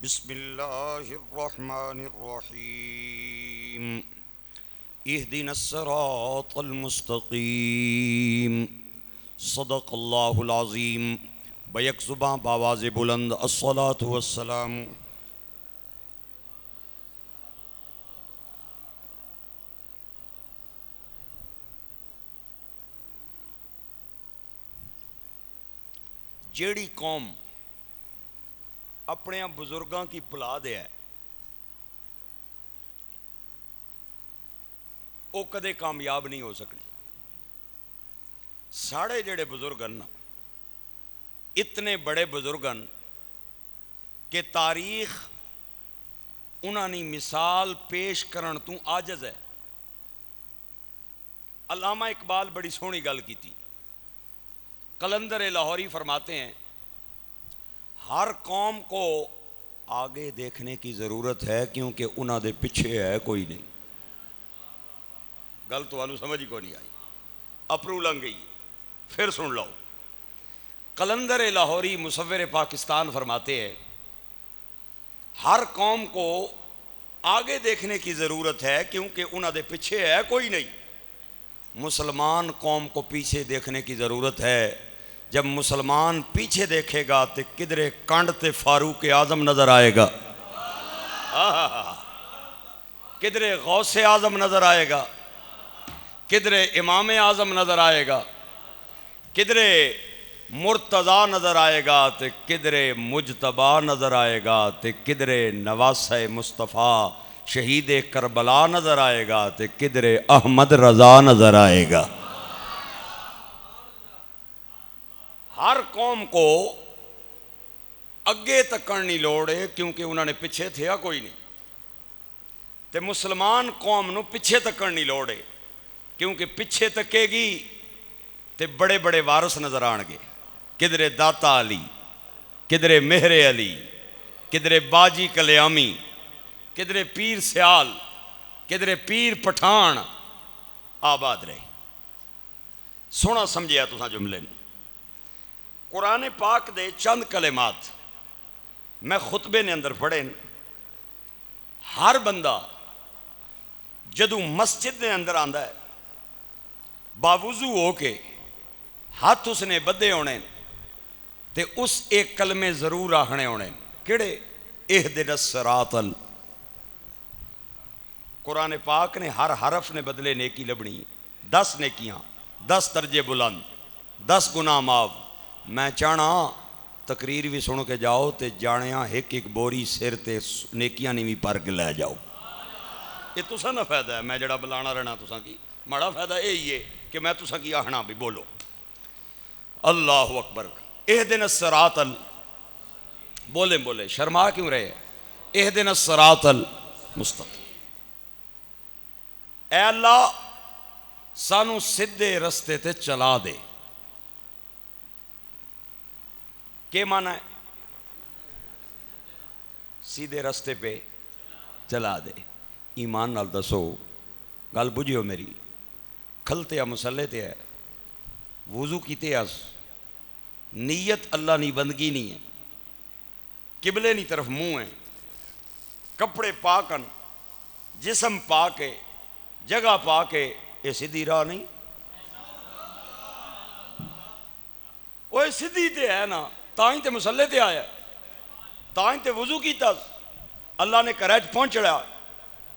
بسم اللہ الرحمن الرحیم اہدنا الصراط المستقیم صدق اللہ العظیم بیک زباں باواز بلند الصلاة والسلام جیڑی قوم اپنے بزرگاں کی بلا دے ہے وہ کدے کامیاب نہیں ہو سکنی۔ ساڑے جڑے بزرگن اتنے بڑے بزرگن کہ تاریخ انہاں نے مثال پیش کرن تو عاجز ہے۔ علامہ اقبال بڑی سونی گل کی تھی۔ قلندر لاہوری فرماتے ہیں ہر قوم کو آگے دیکھنے کی ضرورت ہے کیونکہ انہاں دے پیچھے ہے کوئی نہیں۔ گل تو آنو سمجھ ہی کو نہیں آئی، اپرو لنگ گئی، پھر سن لو۔ قلندر لاہوری مصور پاکستان فرماتے ہیں ہر قوم کو آگے دیکھنے کی ضرورت ہے کیونکہ انہاں دے پیچھے ہے کوئی نہیں۔ مسلمان قوم کو پیچھے دیکھنے کی ضرورت ہے۔ جب مسلمان پیچھے دیکھے گا تو کدھرے کنڈ تے فاروق اعظم نظر آئے گا، کدھرے غوث اعظم نظر آئے گا، کدھرے امام اعظم نظر آئے گا، کدھرے مرتضی نظر آئے گا تو کدھرے مجتبی نظر آئے گا تو کدھرے نواسہ مصطفیٰ شہید کربلا نظر آئے گا تو کدھرے احمد رضا نظر آئے گا۔ ہر قوم کو اگے تکن نہیں لوڑے کیونکہ انہوں نے پیچھے تھیا کوئی نہیں، تے مسلمان قوم نو پیچھے تکن نہیں لوڑے کیونکہ پیچھے تکے گی تے بڑے بڑے وارث نظر آن گے، کدھرے داتا علی، کدھرے مہر علی، کدھرے باجی کلیامی، کدھرے پیر سیال، کدھرے پیر پٹھان آباد رہے۔ سونا سمجھیا تساں جملے نے۔ قرآن پاک دے چند کلمات میں خطبے نے اندر پڑھے۔ ہر بندہ جدو مسجد نے اندر آندا ہے باوضو ہو کے ہاتھ اس نے بدے ہونے تے اس ایک کلمے ضرور آہنے ہونے، کیڑے؟ اہدنا الصراط قرآن پاک نے ہر حرف نے بدلے نیکی لبنی، 10 نیکیاں، 10 درجے بلند، 10 گناہ معاف۔ میں چاہنا تقریر بھی سن کے جاؤ تے جانیاں ایک بوری سر تے نیکیاں نہیں بھی پر کے لے جاؤ۔ یہ تساں نہ فائدہ ہے، میں جڑا بلانا رہنا تساں کی ماڑا فائدہ یہی ہے کہ میں تساں کی آہنا بھی بولو۔ اللہ اکبر۔ اہدنا الصراط بولیں بولیں، شرما کیوں رہے؟ اہدنا الصراط المستقیم۔ اے اللہ سانو سدھے رستے تے چلا دے۔ کیا معنی ہے؟ سیدھے رستے پہ چلا دے۔ ایمان نال دسو، گل بجھو میری، کھلتے یا مسلے تے ہے، وضو کیتے اس، نیت اللہ نہیں بندگی نہیں ہے، قبلے نہیں طرف منہ ہے، کپڑے پاکن، جسم پاکے، جگہ پاکے، یہ سیدھی راہ نہیں؟ وہ سیدھی تے ہے نا، تائیں تے مسلے تے آیا، تائیں تے وضو کیتا، اللہ نے کریچ پہنچ رہا۔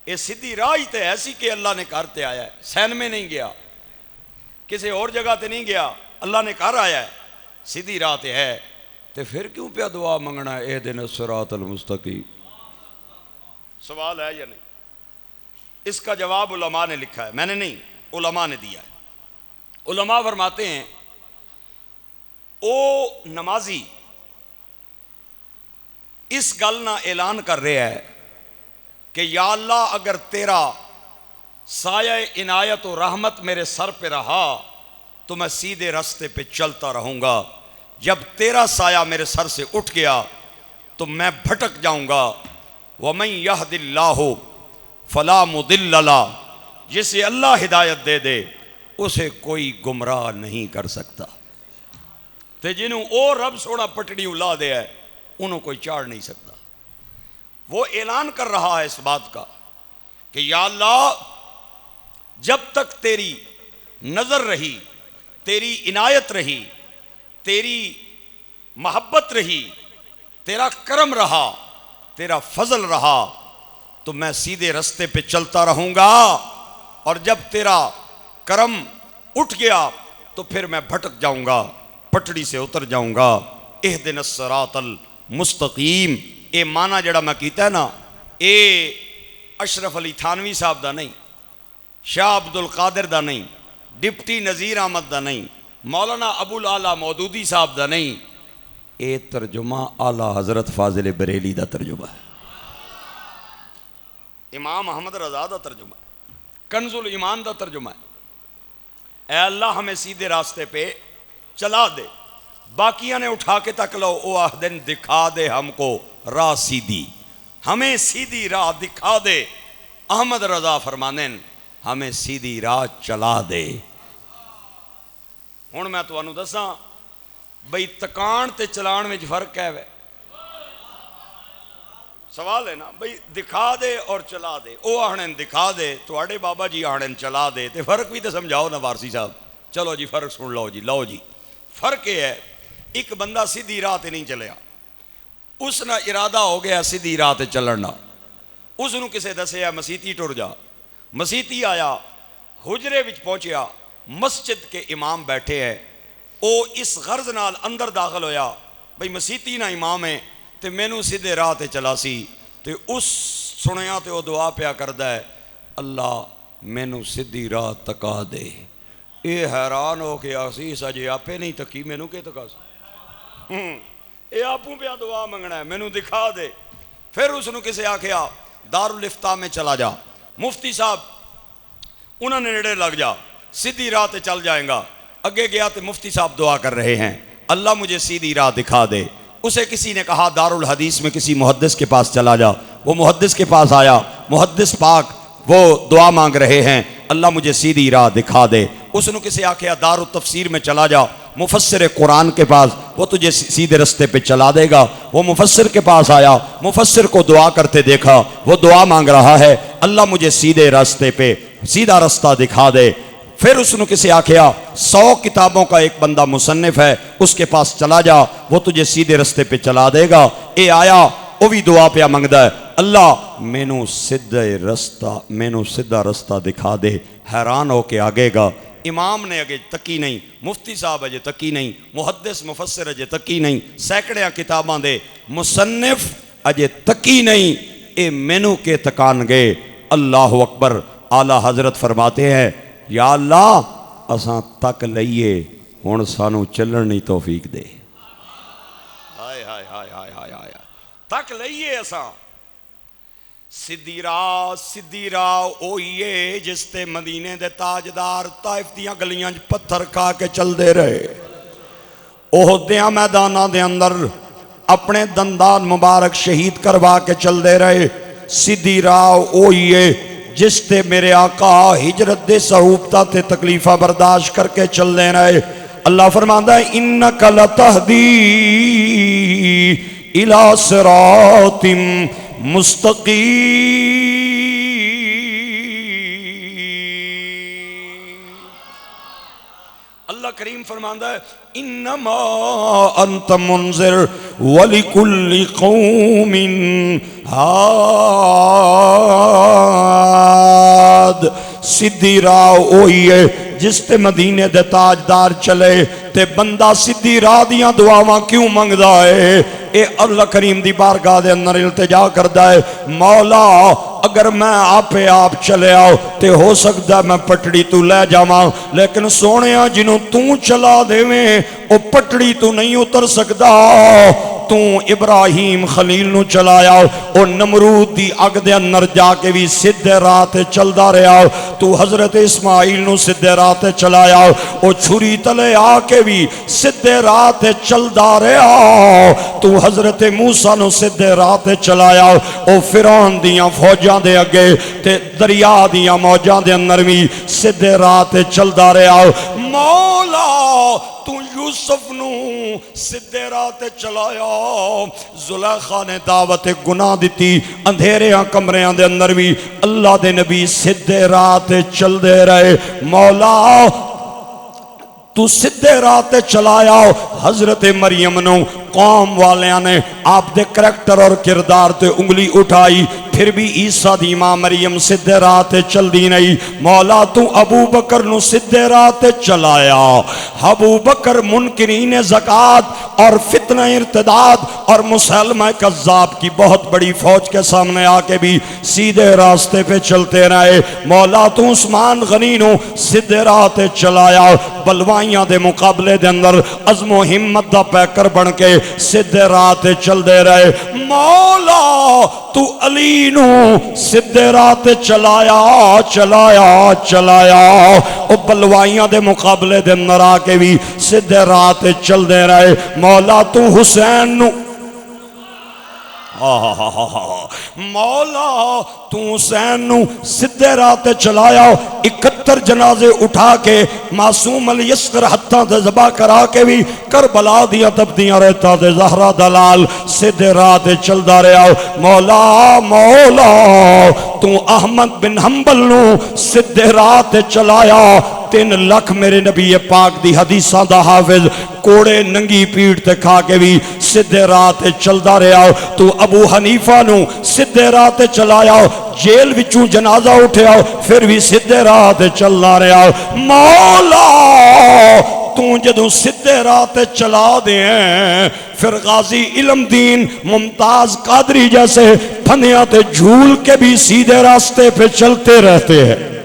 یہ سیدھی راہ ہی تے ایسی کہ اللہ نے کرتے آیا ہے، سین میں نہیں گیا، کسی اور جگہ تے نہیں گیا، اللہ نے کر آیا ہے، سیدھی راہ تے ہے، تے پھر کیوں پہ دعا منگنا ہے اہدنا الصراط المستقیم؟ سوال ہے یا نہیں؟ اس کا جواب علماء نے لکھا ہے، میں نے نہیں، علماء نے دیا ہے۔ علماء فرماتے ہیں او نمازی اس گل نہ اعلان کر رہے ہے کہ یا اللہ اگر تیرا سایہ عنایت و رحمت میرے سر پہ رہا تو میں سیدھے راستے پہ چلتا رہوں گا، جب تیرا سایہ میرے سر سے اٹھ گیا تو میں بھٹک جاؤں گا۔ وَمَن يَهْدِ اللَّهُ فَلَا مُضِلَّ لَهُ، جسے اللہ ہدایت دے دے اسے کوئی گمراہ نہیں کر سکتا۔ تے جنہوں او رب سونا پٹڑی الا دے ہے انہوں کوئی چاڑ نہیں سکتا۔ وہ اعلان کر رہا ہے اس بات کا کہ یا اللہ جب تک تیری نظر رہی، تیری عنایت رہی، تیری محبت رہی، تیرا کرم رہا، تیرا فضل رہا، تو میں سیدھے رستے پہ چلتا رہوں گا، اور جب تیرا کرم اٹھ گیا تو پھر میں بھٹک جاؤں گا، پٹڑی سے اتر جاؤں گا۔ اہدنا الصراط المستقیم، اے مانا جڑا میں کیتا ہے نا، اے اشرف علی تھانوی صاحب دا نہیں، شاہ عبد القادر دا نہیں، ڈپٹی نذیر احمد دا نہیں، مولانا ابو العلا مودودی صاحب دا نہیں، اے ترجمہ اعلیٰ حضرت فاضل بریلی دا ترجمہ ہے، امام احمد رضا دا ترجمہ ہے، کنز الایمان دا ترجمہ ہے۔ اے اللہ ہمیں سیدھے راستے پہ چلا دے، باقیاں نے اٹھا کے تک لو، او دن دکھا دے ہم کو راہ سیدھی، ہمیں سیدھی راہ دکھا دے۔ احمد رضا فرمانے ہمیں سیدھی راہ چلا دے۔ ہن میں تانوں دساں بھئی تکان تے چلان وچ فرق ہے وے، سوال ہے نا بھئی دکھا دے اور چلا دے، او آہنن دکھا دے، تواڈے بابا جی آہنن چلا دے، تے فرق بھی تے سمجھاؤ نا وارسی صاحب۔ چلو جی فرق سن لو جی، لو جی فرق یہ ہے، ایک بندہ سیدھی راہ تے نہیں چلیا، اس نہ ارادہ ہو گیا سیدھی راہ تے چلنا، اس نو کسے دسیا مسیتی ٹر جا، مسیتی آیا، حجرے وچ پہنچیا، مسجد کے امام بیٹھے ہیں، او اس غرض نال اندر داخل ہویا بھئی مسیتی نہ امام ہے تے مینوں سیدھے راہ تے چلا سی، تے اس سنیا تے او دعا پیا کردا ہے اللہ مینوں سیدھی راہ تکا دے۔ اے حیران ہو کے آسی سجے آپے نہیں تکی، مینوں کے تکا سی، اے آپوں پیا دعا منگنا ہے مینوں دکھا دے۔ پھر اس نو کسے آکھیا دارالافتاء میں چلا جا، مفتی صاحب انہوں نے نیڑے لگ جا، سیدھی راہ تے چل جائیں گا۔ اگے گیا تے مفتی صاحب دعا کر رہے ہیں اللہ مجھے سیدھی راہ دکھا دے۔ اسے کسی نے کہا دارالحدیث میں کسی محدث کے پاس چلا جا، وہ محدث کے پاس آیا، محدث پاک وہ دعا مانگ رہے ہیں اللہ مجھے سیدھی راہ دکھا دے۔ اس نے کسی آکھیا دارالتفسیر میں چلا جا، مفسر قرآن کے پاس، وہ تجھے سیدھے رستے پہ چلا دے گا۔ وہ مفسر کے پاس آیا، مفسر کو دعا کرتے دیکھا، وہ دعا مانگ رہا ہے اللہ مجھے سیدھے راستے پہ سیدھا رستہ دکھا دے۔ پھر اس نے کسی آکھیا 100 کتابوں کا ایک بندہ مصنف ہے، اس کے پاس چلا جا، وہ تجھے سیدھے رستے پہ چلا دے گا۔ اے آیا وہ بھی دعا پہ منگدا ہے اللہ مینوں سیدھا رستہ دکھا دے۔ حیران ہو کے آگے گا، امام نے اگے تکی نہیں، مفتی صاحب اجے تکی نہیں، محدث مفسر اجے تکی نہیں، سینکڑیاں کتاباں دے مصنف اجے تکی نہیں، اے مینوں کے تکان گے۔ اللہ اکبر۔ اعلیٰ حضرت فرماتے ہیں یا اللہ اساں تک لئیے، ہن سانو چلن دی توفیق دے۔ ہائے ہائے ہائے ہائے ہائے ہائے، تک لئیے اساں۔ سیدھی راہ اوئیے جس تے مدینے دے تاجدار طائف دیاں گلیاں پتھر کھا کے چل دے رہے، احد دیاں میداناں دے اندر اپنے دندان مبارک شہید کروا کے چل دے رہے۔ سیدھی راہ اوئیے جس تے میرے آقا ہجرت دے صعوبتہ تے تکلیفہ برداشت کر کے چل دے رہے۔ اللہ فرماندہ ہے انک لتہدی الی صراط مستقیم۔ اللہ کریم فرماندہ ہے انما انت منذر ولکل قوم ہاد۔ سیدھی راہ ہوئی ہے جس تے مدینے دے تاجدار چلے تے بندہ سیدھی راہ دیاں دعاواں کیوں منگدا ہے؟ اے اللہ کریم دی بارگاہ دے اندر التجا کردا ہے مولا اگر میں آپ چلے آؤ تے ہو سکتا ہے میں پٹڑی تو لے جاواں، لیکن سونیا جنوں تو چلا دے میں او پٹڑی تو نہیں اتر سکدا۔ تو ابراہیم خلیل نو چلایا، او نمرود دی اگ دے اندر جا کے بھی سیدھے راہ تے چلدا رہیا۔ تو حضرت اسماعیل نو سیدھے راہ تے چلایا، او چھری تلے آ کے بھی سیدھے راہ تے چلدا رہیا۔ تو حضرت موسیٰ نو سیدھے راہ تے چلایا، او فرعون دیاں فوجاں دے اگے تے دریا دیاں موجاں دے اندر بھی سیدھے راہ تے چلدا رہیا۔ مولا تو یوسف نو سدھے راہ تے چلایا زلیخا نے دعوت گناہ دیتی اندھیریاں کمریاں دے اندر بھی اللہ دے نبی سدھے راہ تے چل دے رہے مولا تو سدھے راہ تے چلایا حضرت مریم نو قوم والیاں نے آپ دے کریکٹر اور کردار تے انگلی اٹھائی پھر بھی عیسیٰ دی ماں مریم سدھے راہ تے چل دی نہیں مولا تو ابو بکر نو سدھے راہ تے چلایا ابو بکر منکرین زکوٰۃ اور فتنہ ارتداد اور مسلمہ کذاب کی بہت بڑی فوج کے سامنے آ کے بھی سیدھے راستے پہ چلتے رہے مولا تو عثمان غنی نو سدھے راہ تے چلایا بلوائیاں دے مقابلے دے اندر عزم و ہمت دا پیکر بن کے سدھے راہ تے چل دے رہے مولا تو علی نو سدھے راہ تے چلایا او بلوائیاں دے مقابلے دے اندر آ کے بھی سدھے راہ تے چل دے رہے مولا تو حسین نو مولا تو حسین نو سدھے راہ تے چلایا 71 جنازے اٹھا کے معصوم الیسر ہتھاں تے ذبح کرا کے بھی کربلا دیاں تبدیاں رہتا تے زہرا دلال سدھے راہ تے چلدا رہا مولا تو احمد بن حنبل نو سدھے راہ تے چلایا 3 لاکھ میرے نبی پاک دی حدیثاں دا حافظ کوڑے ننگی پیٹ تے کھا کے بھی سدھے راہ تے چلدا رہا تو ابو حنیفہ نو سدھے راہ تے چلایا جیل وچوں جنازہ اٹھیا پھر بھی سدھے راہ تے چلدا رہا مولا تو جدوں سدھے راہ تے چلا دے ہیں پھر غازی علم دین ممتاز قادری جیسے پھنیاں تے جھول کے بھی سیدھے راستے پہ چلتے رہتے ہیں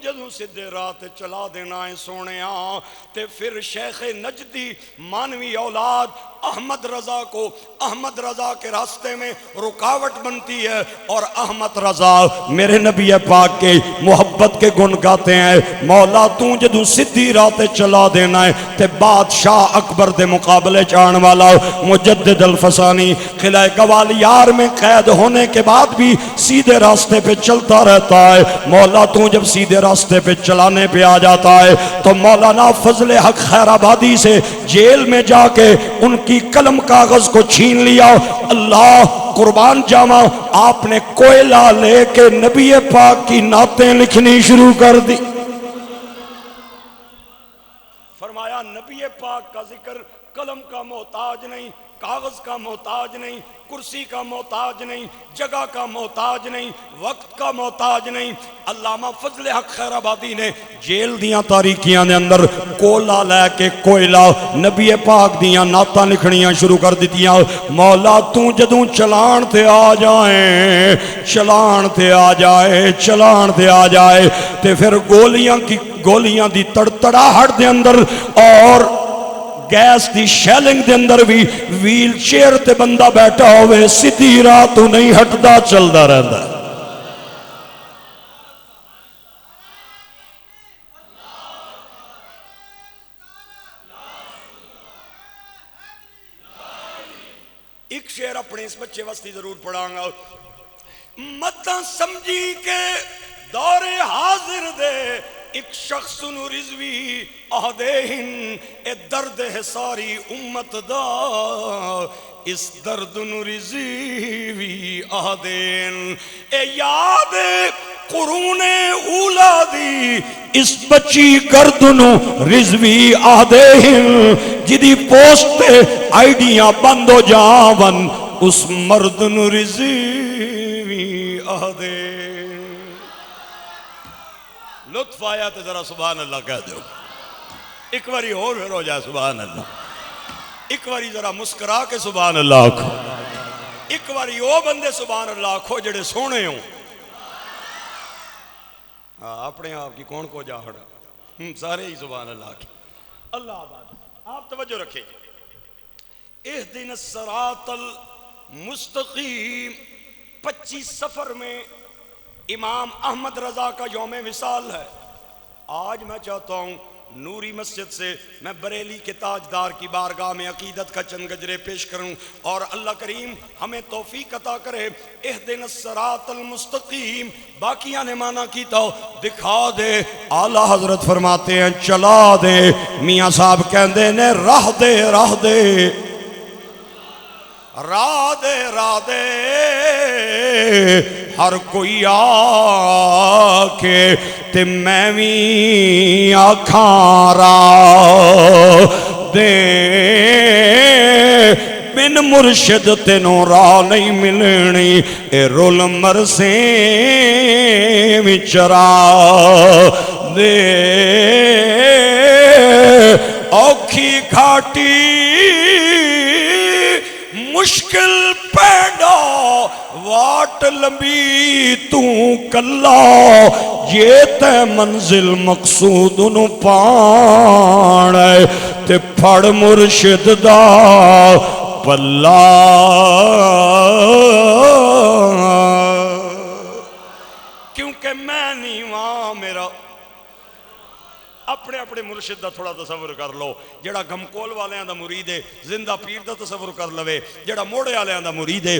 جدوں سدھے راہ تے چلا دینا ہے سونیا تے پھر شیخ نجدی مانوی اولاد احمد رضا کو احمد رضا کے راستے میں رکاوٹ بنتی ہے اور احمد رضا میرے نبی پاک کے محبت کے گن گاتے ہیں مولا تو جدوں سدھی راہ تے چلا دینا ہے تے بادشاہ اکبر دے مقابلے جان والا مجدد الفسانی قلعہ گوالیار میں قید ہونے کے بعد بھی سیدھے راستے پہ چلتا رہتا ہے مولا تو جب سیدھے راستے پہ چلانے پہ آ جاتا ہے تو مولانا فضل حق خیر آبادی سے جیل میں جا کے ان کی قلم کاغذ کو چھین لیا اللہ قربان جاواں آپ نے کوئلہ لے کے نبی پاک کی نعتیں لکھنی شروع کر دی فرمایا نبی پاک کا ذکر قلم کا محتاج نہیں کاغذ کا محتاج نہیں کرسی کا محتاج نہیں جگہ کا محتاج نہیں وقت کا محتاج نہیں علامہ فضل حق خیر آبادی نے جیل دیاں تاریکیاں دے اندر کولا لے کے کوئلہ نبی پاک دیاں نعتاں لکھنیاں شروع کر دیتیاں مولا تو جدوں چلان تے آ جائیں چلان تے آ جائے چلان تے آ جائے تے پھر گولیاں دی تڑتڑاہٹ دے اندر اور گیس دی شیلنگ دے اندر بھی ویل چیئر تے بندہ بیٹھا ہوئے سیدھی راہ تو نہیں ہٹدا چلدا رہندا ایک شعر اپنے اس بچے وسطی ضرور پڑھاں گا متاں سمجھی کے دور حاضر دے ایک شخص نو رضوی آدھہن اے درد ہے ساری امت دا اس درد نو رضوی آدھہن اے یاد قرون اولا دی اس بچی گردنو رضوی آدھہن جدی پوسٹ پہ آئیڈیاں بند ہو جاون اس مرد نو رضوی آدھہن لطف آیا تو ذرا سبحان اللہ کہہ دو ایک باری اور پھر ہو جائے سبحان اللہ ایک باری ذرا مسکرا کے سبحان اللہ آکھو ایک باری او بندے سبحان اللہ آکھو جڑے سونے ہوں اپنے آپ کی کون کو جا ہڑا سارے ہی سبحان اللہ کی اللہ آباد آپ توجہ رکھیں اہدنا الصراط المستقیم 25 سفر میں امام احمد رضا کا یوم وصال ہے آج میں چاہتا ہوں نوری مسجد سے میں بریلی کے تاجدار کی بارگاہ میں عقیدت کا چند گجرے پیش کروں، اور اللہ کریم ہمیں توفیق عطا کرے۔ اہدنا الصراط المستقیم، باقیاں نے مانا کی تو دکھا دے، اعلیٰ حضرت فرماتے ہیں چلا دے، میاں صاحب کہندے نے راہ دے راہ دے راہ دے راہ دے، ہر کوئی آکے تے میں بھی آکھاں راہ دے، بن مرشد تینوں راہ نہیں ملنی، اے رول مرسیں وچ راہ دے، اوکھی گھاٹی مشکل پیدا واٹ لمبی تو کلا، یہ تے منزل مقصود نو پان ہے، تے پھڑ مرشد دا پلا، کیونکہ میں نہیں وہاں میرا اپنے اپنے مرشد دا تھوڑا تصور کر لو، جڑا گھمکول والیاں دا مرید ہے زندہ پیر دا تصور کر لوے، جڑا موڑے والیاں دا مرید ہے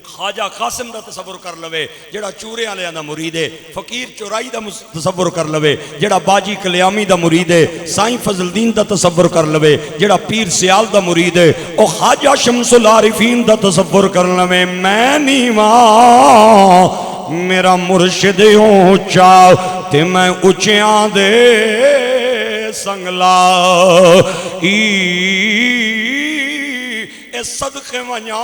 خواجہ قاسم دا تصور کر لوے، جڑا چورے والیاں دا مرید ہے فقیر چورائی دا تصور کر لوے، جڑا باجی کلیامی دا مرید ہے سائیں فضل الدین دا تصور کر لوے، جڑا پیر سیال دا مرید ہے او خواجہ شمس العارفین دا تصور کر لوے، میں نہیں ماں میرا مرشد اونچا تے میں اونچیاں دے سنگلا، اے صدقے ونیاں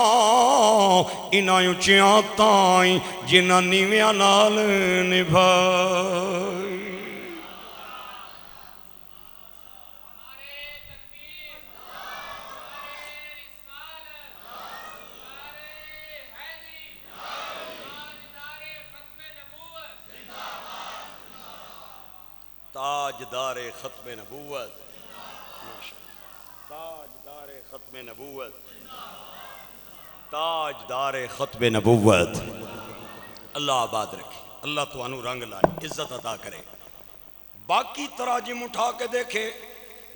انہاں اونچیاں تائیں جنہاں نیویاں نال نبھائی۔ تاجدار ختم نبوت، تاجدار ختم نبوت، تاجدار ختم نبوت، اللہ آباد رکھے، اللہ تو انو رنگ لائے، عزت عطا کرے۔ باقی تراجم اٹھا کے دیکھے،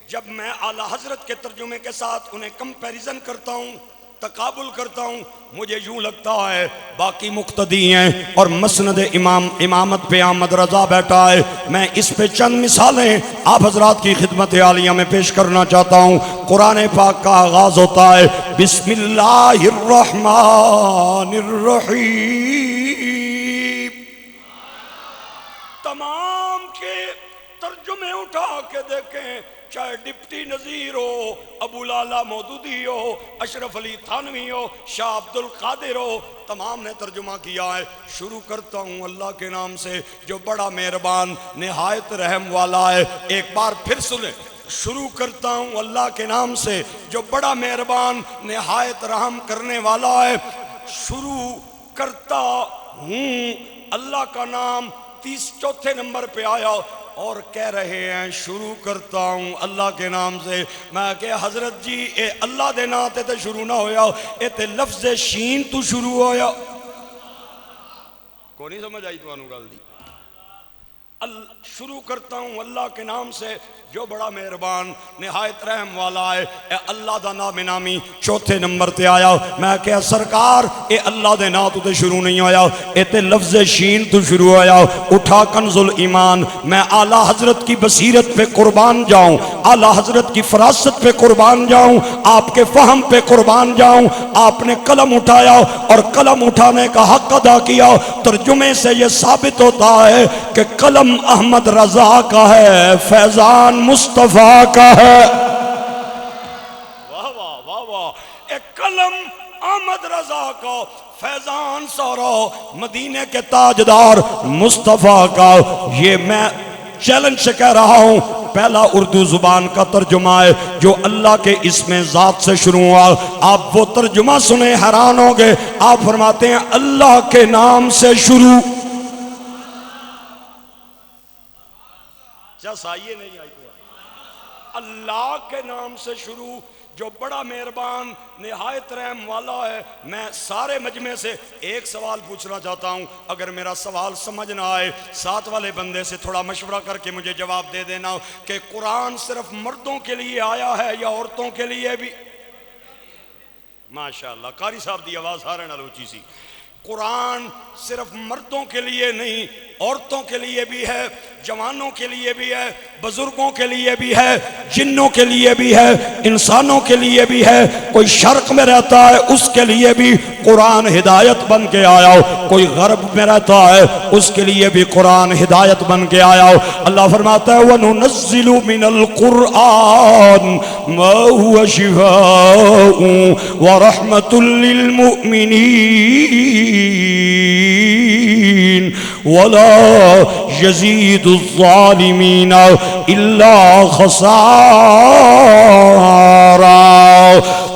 جب میں اعلیٰ حضرت کے ترجمے کے ساتھ انہیں کمپیریزن کرتا ہوں، تقابل کرتا ہوں، مجھے یوں لگتا ہے باقی مقتدی ہیں اور مسند امامت پہ احمد رضا بیٹھا ہے۔ میں اس پہ چند مثالیں آپ حضرات کی خدمت عالیہ میں پیش کرنا چاہتا ہوں۔ قرآن پاک کا آغاز ہوتا ہے بسم اللہ الرحمن الرحیم، تمام کے ترجمے اٹھا کے دیکھیں، چاہے ڈپٹی نظیر ہو، ابو لالا مودودی ہو، اشرف علی تھانوی ہو، شاہ عبد القادر ہو، تمام نے ترجمہ کیا ہے۔ شروع کرتا ہوں اللہ کے نام سے جو بڑا مہربان نہایت رحم والا ہے۔ ایک بار پھر سنیں، شروع کرتا ہوں اللہ کے نام سے جو بڑا مہربان نہایت رحم کرنے والا ہے۔ شروع کرتا ہوں اللہ کا نام 34 نمبر پہ آیا اور کہہ رہے ہیں شروع کرتا ہوں اللہ کے نام سے۔ میں کہ حضرت جی اے اللہ دے نام تے شروع نہ ہویا، اے تے لفظ شین تو شروع ہویا۔ کو نہیں سمجھ آئی تو انو گل دی؟ شروع کرتا ہوں اللہ کے نام سے جو بڑا مہربان نہایت رحم والا ہے۔ اے اللہ دا نام نامی 4 نمبر تے آیا۔ میں کہا سرکار اے اللہ دے نام تو شروع نہیں ہویا، اے تے لفظ شین تو شروع ہویا۔ اٹھا کنز الایمان، میں اعلیٰ حضرت کی بصیرت پہ قربان جاؤں، اعلیٰ حضرت کی فراست پہ قربان جاؤں، آپ کے فہم پہ قربان جاؤں۔ آپ نے قلم اٹھایا اور قلم اٹھانے کا حق ادا کیا۔ ترجمے سے یہ ثابت ہوتا ہے کہ قلم احمد رضا کا ہے، فیضان مصطفیٰ کا ہے۔ واہ واہ واہ واہ، ایک قلم احمد رضا کا، فیضان سورا مدینے کے تاجدار مصطفیٰ کا۔ یہ میں چیلنج سے کہہ رہا ہوں، پہلا اردو زبان کا ترجمہ ہے جو اللہ کے اسم ذات سے شروع ہوا۔ آپ وہ ترجمہ سنے حیران ہو گئے۔ آپ فرماتے ہیں اللہ کے نام سے شروع، جس آئیے نہیں آئی تو اللہ کے نام سے شروع، جو بڑا مہربان نہایت رحم والا ہے۔ میں سارے مجمع سے ایک سوال پوچھنا چاہتا ہوں، اگر میرا سوال سمجھ نہ آئے ساتھ والے بندے سے تھوڑا مشورہ کر کے مجھے جواب دے دینا کہ قرآن صرف مردوں کے لیے آیا ہے یا عورتوں کے لیے بھی؟ ماشاءاللہ، قاری صاحب دی آواز سارے نال اونچی سی۔ قرآن صرف مردوں کے لیے نہیں، عورتوں کے لیے بھی ہے، جوانوں کے لیے بھی ہے، بزرگوں کے لیے بھی ہے، جنوں کے لیے بھی ہے، انسانوں کے لیے بھی ہے۔ کوئی شرق میں رہتا ہے اس کے لیے بھی قرآن ہدایت بن کے آیا ہو، کوئی غرب میں رہتا ہے اس کے لیے بھی قرآن ہدایت بن کے آیا ہو۔ اللہ فرماتا ہے وَنُنَزِّلُ مِنَ الْقُرْآنِ مَا هُوَ شِفَاءٌ وَرَحْمَةٌ لِّلْمُؤْمِنِينَ ولا يزيد الظالمين إلا خسارا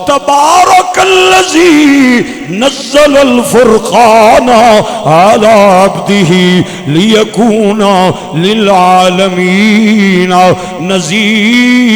تبارك الذي نزل الفرقان على عبده ليكون للعالمين نذيرا۔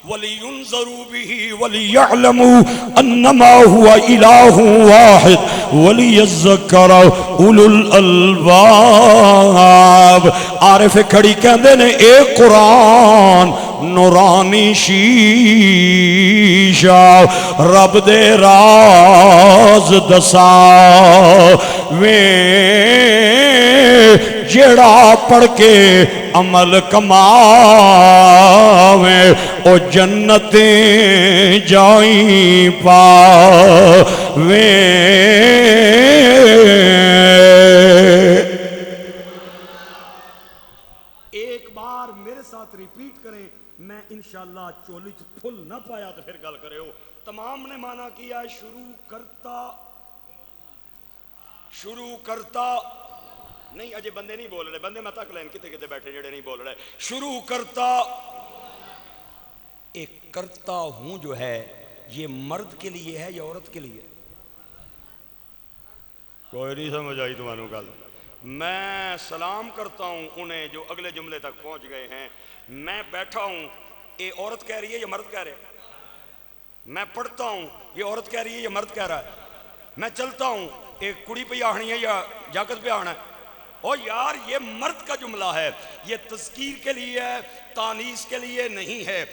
وَلِيُنْذَرُوا بِهِ وَلِيَعْلَمُوا أَنَّمَا هُوَ إِلَٰهٌ وَاحِدٌ وَلِيَذَّكَّرَ أُولُو الْأَلْبَابِ۔ عارف کھڑی کہندے نے اے قرآن نورانی شیشہ رب دے راز دسا جیڑا پڑھ کے عمل کماویں او جنتیں جائیں پاویں۔ ایک بار میرے ساتھ ریپیٹ کریں، میں انشاءاللہ چولی پھل نہ پایا تو پھر گل کرے ہو۔ تمام نے مانا کیا ہے شروع کرتا نہیں، اجے بندے نہیں بول رہے، بندے میں تک لین کتے کتے بیٹھے جڑے نہیں بول رہے۔ شروع کرتا، ایک کرتا ہوں جو ہے یہ مرد کے لیے ہے یا عورت کے لیے؟ کوئی نہیں سمجھ آئی تمہاروں گل۔ میں سلام کرتا ہوں انہیں جو اگلے جملے تک پہنچ گئے ہیں۔ میں بیٹھا ہوں، یہ عورت کہہ رہی ہے یا مرد کہہ رہے؟ میں پڑھتا ہوں، یہ عورت کہہ رہی ہے یا مرد کہہ رہا ہے؟ میں چلتا ہوں، ایک کڑی پہ آہنی ہے یا جاکت پہ آنا ہے؟ او یار یہ مرد کا جملہ ہے، یہ تذکیر کے لیے ہے، تانیث کے لیے نہیں ہے۔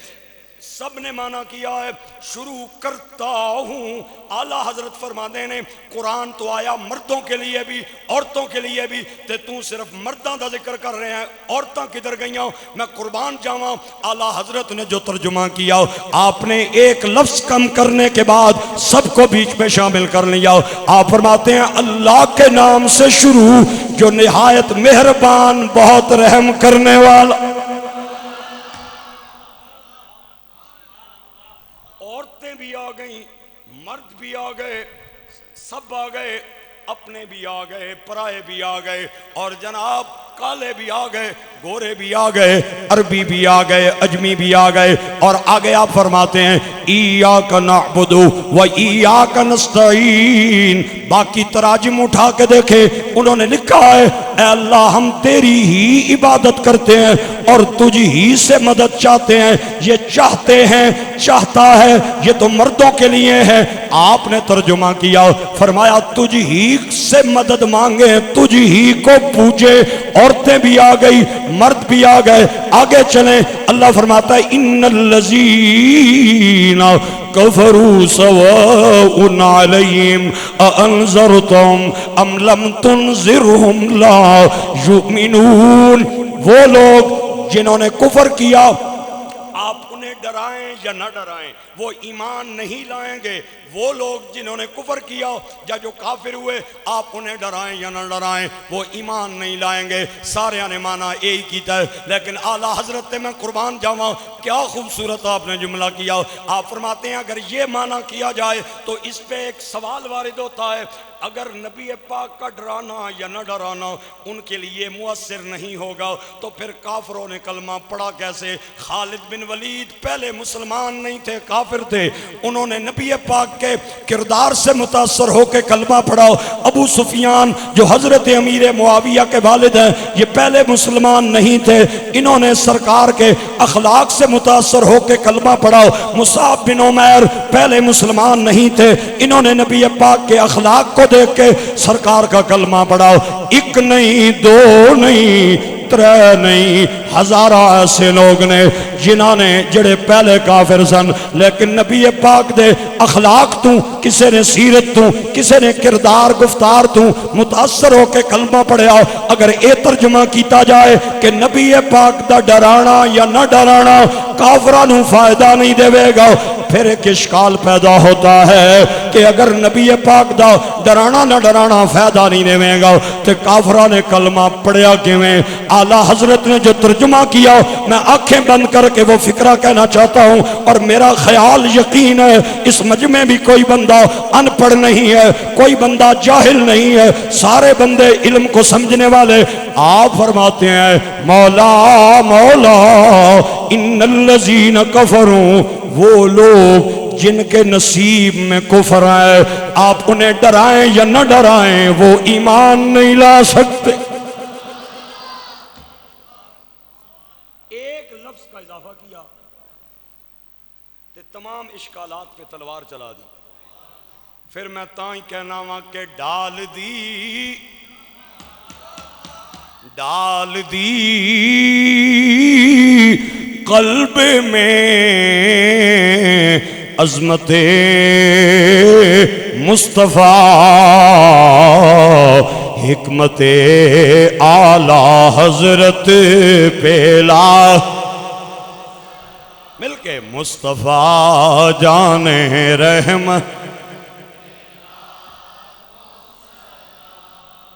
سب نے مانا کیا ہے شروع کرتا ہوں۔ اعلیٰ حضرت فرماتے ہیں قرآن تو آیا مردوں کے لیے بھی عورتوں کے لیے بھی، تے تو صرف مرداں دا ذکر کر رہے ہیں، عورتاں کدھر گئیاں؟ میں قربان جاواں، اعلیٰ حضرت نے جو ترجمہ کیا آپ نے ایک لفظ کم کرنے کے بعد سب کو بیچ میں شامل کر لیا۔ آپ فرماتے ہیں اللہ کے نام سے شروع جو نہایت مہربان بہت رحم کرنے والا۔ عورتیں بھی آ گئیں، مرد بھی آ گئے، سب آ گئے، اپنے بھی آ گئے، پرائے بھی آ گئے، اور جناب کالے بھی آ گئے، گورے بھی آ گئے، عربی بھی آ گئے، اجمی بھی آ گئے، اور آگے آپ فرماتے ہیں ایاک نعبد و ایاک نستعین۔ باقی تراجم اٹھا کے دیکھے انہوں نے لکھا ہے اے اللہ ہم تیری ہی عبادت کرتے ہیں اور تجھ ہی سے مدد چاہتے ہیں۔ یہ چاہتے ہیں، چاہتا ہے، یہ تو مردوں کے لیے ہے۔ آپ نے ترجمہ کیا فرمایا تجھ ہی سے مدد مانگے، تجھ ہی کو پوچھے۔ عورتیں بھی آ گئی، مرد بھی آ گئے، آگے چلیں۔ اللہ فرماتا ہے ان الذین کفروا سواء علیہم اانذرتم ام لم تنذرہم لا یؤمنون۔ وہ لوگ جنہوں نے کفر کیا آپ انہیں ڈرائیں یا نہ ڈرائیں وہ ایمان نہیں لائیں گے۔ وہ لوگ جنہوں نے کفر کیا یا جو کافر ہوئے آپ انہیں ڈرائیں یا نہ ڈرائیں وہ ایمان نہیں لائیں گے۔ سارے نے مانا یہی کیتا ہے، لیکن اعلیٰ حضرت میں قربان جاواں کیا خوبصورت آپ نے جملہ کیا۔ آپ فرماتے ہیں اگر یہ مانا کیا جائے تو اس پہ ایک سوال وارد ہوتا ہے، اگر نبی پاک کا ڈرانا یا نہ ڈرانا ان کے لیے مؤثر نہیں ہوگا تو پھر کافروں نے کلمہ پڑھا کیسے؟ خالد بن ولید پہلے مسلمان نہیں تھے، کافر تھے، انہوں نے نبی پاک پاک کے کردار سے متاثر ہو کے کلمہ پڑھاؤ۔ ابو سفیان جو حضرت امیر معاویہ کے والد ہیں، یہ پہلے مسلمان نہیں تھے، انہوں نے سرکار کے اخلاق سے متاثر ہو کے کلمہ پڑھاؤ۔ مصعب بن عمیر پہلے مسلمان نہیں تھے، انہوں نے نبی پاک کے اخلاق کو دیکھ کے سرکار کا کلمہ پڑھاؤ۔ ایک نہیں، دو نہیں، ترے نہیں، ہزارہ ایسے لوگ نے جنہاں نے جڑے پہلے کافر سن لیکن نبی پاک دے اخلاق تو، کسے نے سیرت تو، کسے نے کردار گفتار تو متاثر ہو کے کلمہ پڑھیا۔ اگر اے ترجمہ کیتا جائے کہ نبی پاک دا ڈرانا یا نہ ڈرانا کافرانو فائدہ نہیں دے گا، پھر ایک اشکال پیدا ہوتا ہے کہ اگر نبی پاک دا ڈرانا نہ ڈرانا فائدہ نہیں دے گا تو کافران نے کلمہ پڑھیا کیویں؟ اعلیٰ حضرت نے جو ترجمہ کیا، میں آنکھیں بند کر کے وہ فکرہ کہنا چاہتا ہوں، اور میرا خیال یقین ہے اس مجمع بھی کوئی بندہ ان پڑھ نہیں ہے، کوئی بندہ جاہل نہیں ہے، سارے بندے علم کو سمجھنے والے۔ آپ فرماتے ہیں مولا مولا ان الذین کفروا، وہ لوگ جن کے نصیب میں کفر ہے، آپ انہیں ڈرائیں یا نہ ڈرائیں وہ ایمان نہیں لا سکتے۔ ایک لفظ کا اضافہ کیا تے تمام اشکالات پہ تلوار چلا دی۔ پھر میں تائیں کہنا ہاں کہ ڈال دی قلب میں عظمت مصطفیٰ، حکمت اعلیٰ حضرت پیلا، مل کے مصطفیٰ جان رحمت۔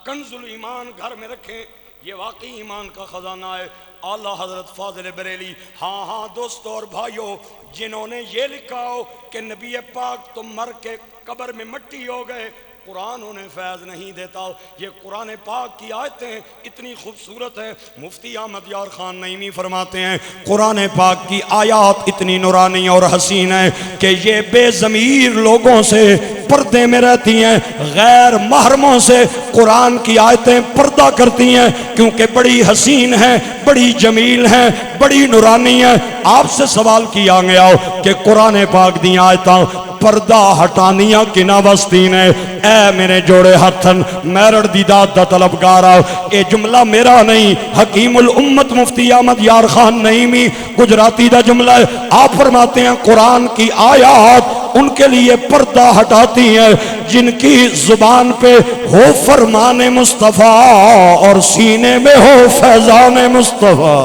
کنز الایمان گھر میں رکھیں، یہ واقعی ایمان کا خزانہ ہے۔ اعلیٰ حضرت فاضل بریلی، ہاں دوستو اور بھائیو، جنہوں نے یہ لکھا ہو کہ نبی پاک تم مر کے قبر میں مٹی ہو گئے، قرآن انہیں فیض نہیں دیتا۔ یہ قرآن پاک کی آیتیں اتنی خوبصورت ہیں، مفتی احمد یار خان نعیمی فرماتے ہیں قرآن پاک کی آیات اتنی نورانی اور حسین ہیں کہ یہ بے ضمیر لوگوں سے پردے میں رہتی ہیں، غیر محرموں سے قرآن کی آیتیں پردہ کرتی ہیں، کیونکہ بڑی حسین ہیں، بڑی جمیل ہیں، بڑی نورانی ہیں۔ آپ سے سوال کیا گیا ہو کہ قرآن پاک دی آیتاں پردہ ہٹانیاں کنا وستی نے؟ اے میرے جوڑے ہاتھن میرڑ دیدات دا طلبگار آؤ، اے جملہ میرا نہیں، حکیم الامت مفتی احمد یار خان نعیمی گجراتی دا جملہ ہے۔ آپ فرماتے ہیں قرآن کی آیات ان کے لیے پردہ ہٹاتی ہیں جن کی زبان پہ ہو فرمان مصطفیٰ اور سینے میں ہو فیضان مصطفیٰ۔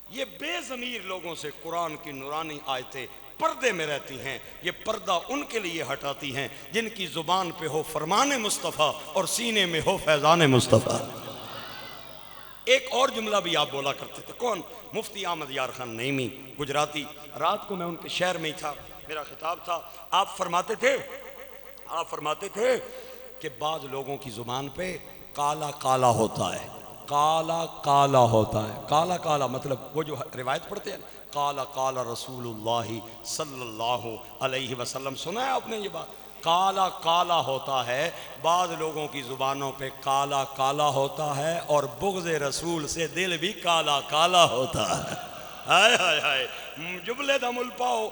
یہ بے ضمیر لوگوں سے قرآن کی نورانی آیتیں پردے میں رہتی ہیں، یہ پردہ ان کے لیے ہٹاتی ہیں جن کی زبان پہ ہو فرمان مصطفیٰ اور سینے میں ہو فیضان مصطفیٰ۔ ایک اور جملہ بھی آپ بولا کرتے تھے، کون؟ مفتی احمد یار خان نعیمی گجراتی۔ رات کو میں ان کے شہر میں ہی تھا، میرا خطاب تھا۔ آپ فرماتے تھے کہ بعض لوگوں کی زبان پہ کالا کالا ہوتا ہے، کالا کالا ہوتا ہے۔ کالا کالا مطلب وہ جو روایت پڑھتے ہیں کالا کالا رسول اللہ صلی اللہ علیہ وسلم، سنا ہے آپ نے یہ بات؟ کالا کالا ہوتا ہے، بعض لوگوں کی زبانوں پہ کالا کالا ہوتا ہے، اور بغض رسول سے دل بھی کالا کالا ہوتا ہے۔ ہائے ہائے ہائے، جملے دا مل پاؤ۔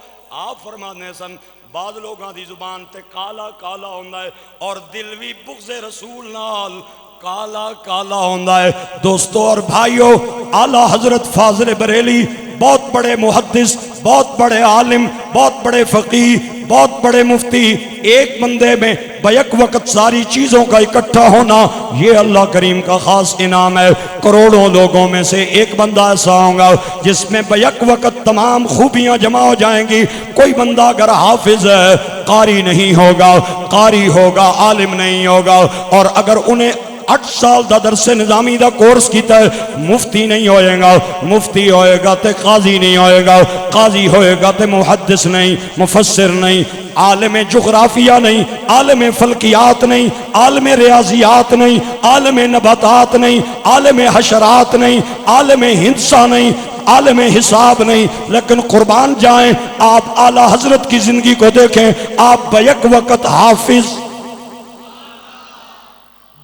آپ فرمانے سن بعض لوگاں دی زبان تے کالا کالا ہوندا ہے اور دل بھی بغض رسول نال کالا کالا ہوندا ہے۔ دوستو اور بھائیو، اعلیٰ حضرت فاضل بریلی بہت بڑے محدث، بہت بڑے عالم، بہت بڑے فقیہ، بہت بڑے مفتی، ایک بندے میں بیک وقت ساری چیزوں کا اکٹھا ہونا یہ اللہ کریم کا خاص انعام ہے۔ کروڑوں لوگوں میں سے ایک بندہ ایسا ہوگا جس میں بیک وقت تمام خوبیاں جمع ہو جائیں گی۔ کوئی بندہ اگر حافظ ہے، قاری نہیں ہوگا، قاری ہوگا، عالم نہیں ہوگا، اور اگر انہیں 8 سال دا درس نظامی دا کورس کیتا ہے، مفتی نہیں ہوئے گا، مفتی ہوئے گا تے قاضی نہیں ہوئے گا، قاضی ہوئے گا تے محدث نہیں، مفسر نہیں، عالم جغرافیہ نہیں، عالم فلکیات نہیں، عالم ریاضیات نہیں، عالم نباتات نہیں، عالم حشرات نہیں، عالم ہندسہ نہیں، عالم حساب نہیں، لیکن قربان جائیں آپ اعلی حضرت کی زندگی کو دیکھیں، آپ بیک وقت حافظ،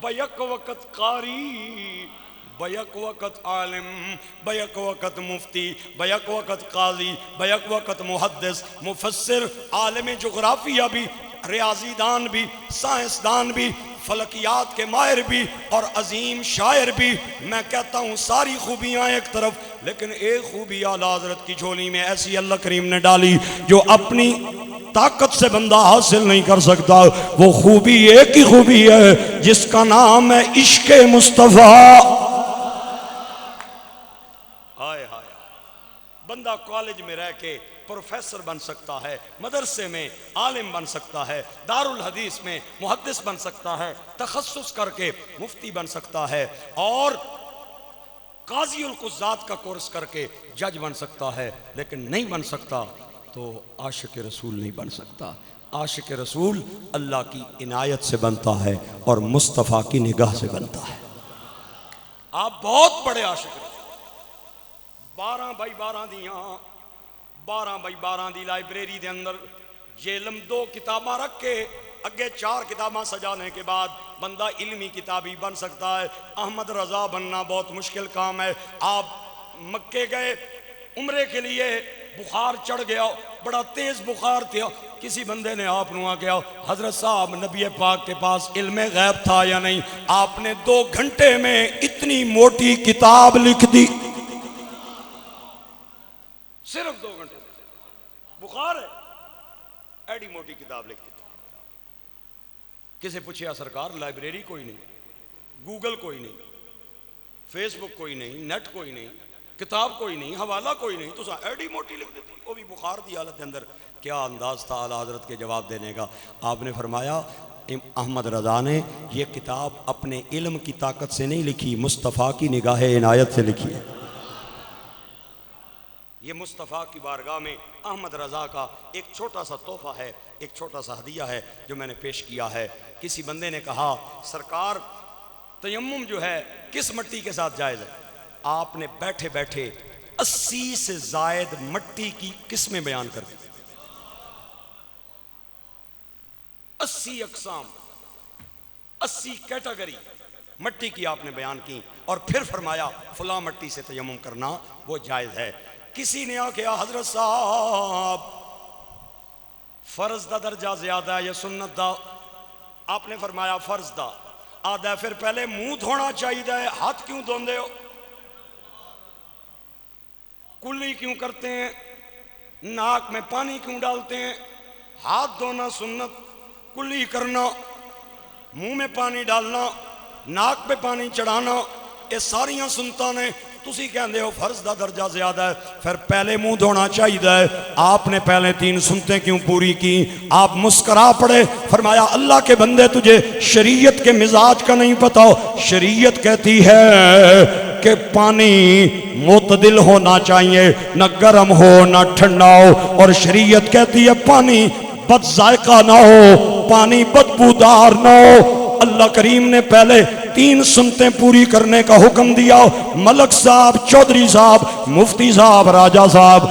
بیک وقت قاری، بیک وقت عالم، بیک وقت مفتی، بیک وقت قاضی، بیک وقت محدث، مفسر، عالم جغرافیہ بھی، ریاضی دان بھی، سائنسدان بھی، فلکیات کے ماہر بھی اور عظیم شاعر بھی۔ میں کہتا ہوں ساری خوبیاں ایک طرف، لیکن ایک خوبی اعلیٰ حضرت کی جھولی میں ایسی اللہ کریم نے ڈالی جو اپنی طاقت سے بندہ حاصل نہیں کر سکتا۔ وہ خوبی ایک ہی خوبی ہے جس کا نام ہے عشق مصطفیٰ۔ ہائے ہائے، بندہ کالج میں رہ کے پروفیسر بن سکتا ہے، مدرسے میں عالم بن سکتا ہے، دارالحدیث میں محدث بن سکتا ہے، تخصص کر کے مفتی بن سکتا ہے، اور قاضی القضات کا کورس کر کے جج بن سکتا ہے، لیکن نہیں بن سکتا تو عاشق رسول نہیں بن سکتا۔ عاشق رسول اللہ کی عنایت سے بنتا ہے اور مصطفیٰ کی نگاہ سے بنتا ہے۔ آپ بہت بڑے عاشق رسول، 12x12 دیاں، 12x12 دی لائبریری دے اندر جیلم 2 کتاباں رکھ کے اگے 4 کتاباں سجانے کے بعد بندہ علمی کتابی بن سکتا ہے۔ احمد رضا بننا بہت مشکل کام ہے۔ آپ مکے گئے عمرے کے لیے، بخار چڑھ گیا، بڑا تیز بخار تھا، کسی بندے نے آپ نوا کیا حضرت صاحب نبی پاک کے پاس علم غیب تھا یا نہیں؟ آپ نے 2 گھنٹے میں اتنی موٹی کتاب لکھ دی، صرف 2 گھنٹے، بخار ہے ایڈی موٹی کتاب لکھ دی۔ کسے پوچھیا سرکار لائبریری کوئی نہیں، گوگل کوئی نہیں، فیس بک کوئی نہیں، نیٹ کوئی نہیں، کتاب کوئی نہیں، حوالہ کوئی نہیں، تو سا ایڈی موٹی لکھ دیتی، وہ بھی بخار دی حالت کے اندر۔ کیا انداز تھا اعلیٰ حضرت کے جواب دینے کا؟ آپ نے فرمایا احمد رضا نے یہ کتاب اپنے علم کی طاقت سے نہیں لکھی، مصطفیٰ کی نگاہ عنایت سے لکھی ہے۔ یہ مصطفیٰ کی بارگاہ میں احمد رضا کا ایک چھوٹا سا تحفہ ہے، ایک چھوٹا سا ہدیہ ہے جو میں نے پیش کیا ہے۔ کسی بندے نے کہا سرکار تیمم جو ہے کس مٹی کے ساتھ جائز ہے؟ آپ نے بیٹھے بیٹھے 80 سے زائد مٹی کی قسمیں بیان کر دی، 80 اقسام، 80 کیٹیگری مٹی کی آپ نے بیان کی، اور پھر فرمایا فلاں مٹی سے تیمم کرنا وہ جائز ہے۔ کسی نے آ کہا حضرت صاحب فرض دا درجہ زیادہ ہے یا سنت دا؟ آپ نے فرمایا فرض دا۔ آدھا پھر پہلے منہ دھونا چاہیے، ہاتھ کیوں دھوندے ہو؟ کلی کیوں کرتے ہیں؟ ناک میں پانی کیوں ڈالتے ہیں؟ ہاتھ دھونا سنت، کلی کرنا، منہ میں پانی ڈالنا، ناک پہ پانی چڑھانا، یہ ساریاں سنتاں نے، تسی کہندے ہو فرض دا درجہ زیادہ ہے، پھر پہلے منہ دھونا چاہیے۔ آپ نے پہلے 3 سنتیں کیوں پوری کی؟ آپ مسکرا پڑے، فرمایا اللہ کے بندے تجھے شریعت کے مزاج کا نہیں پتا ہو۔ شریعت کہتی ہے کہ پانی معتدل ہونا چاہیے، نہ گرم ہو نہ ٹھنڈا ہو، اور شریعت کہتی ہے پانی بد ذائقہ نہ ہو، پانی بدبودار نہ ہو۔ اللہ کریم نے پہلے 3 سنتیں پوری کرنے کا حکم دیا۔ ملک صاحب، چودھری صاحب، مفتی صاحب، راجہ صاحب،